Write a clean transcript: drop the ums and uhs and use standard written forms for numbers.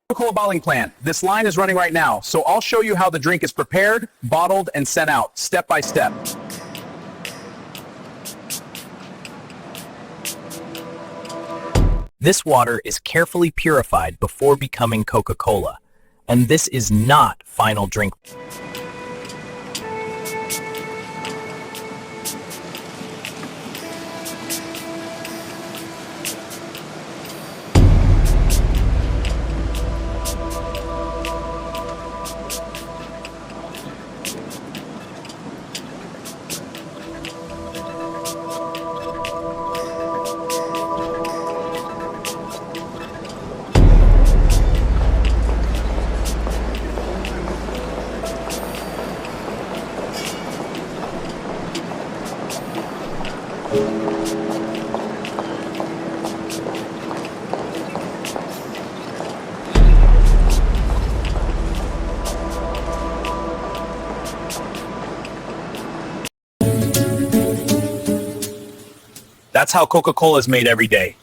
Coca-Cola bottling plant. This line is running right now, so I'll show you how the drink is prepared, bottled, and sent out, step by step. This water is carefully purified before becoming Coca-Cola, and this is not final drink. That's how Coca-Cola is made every day.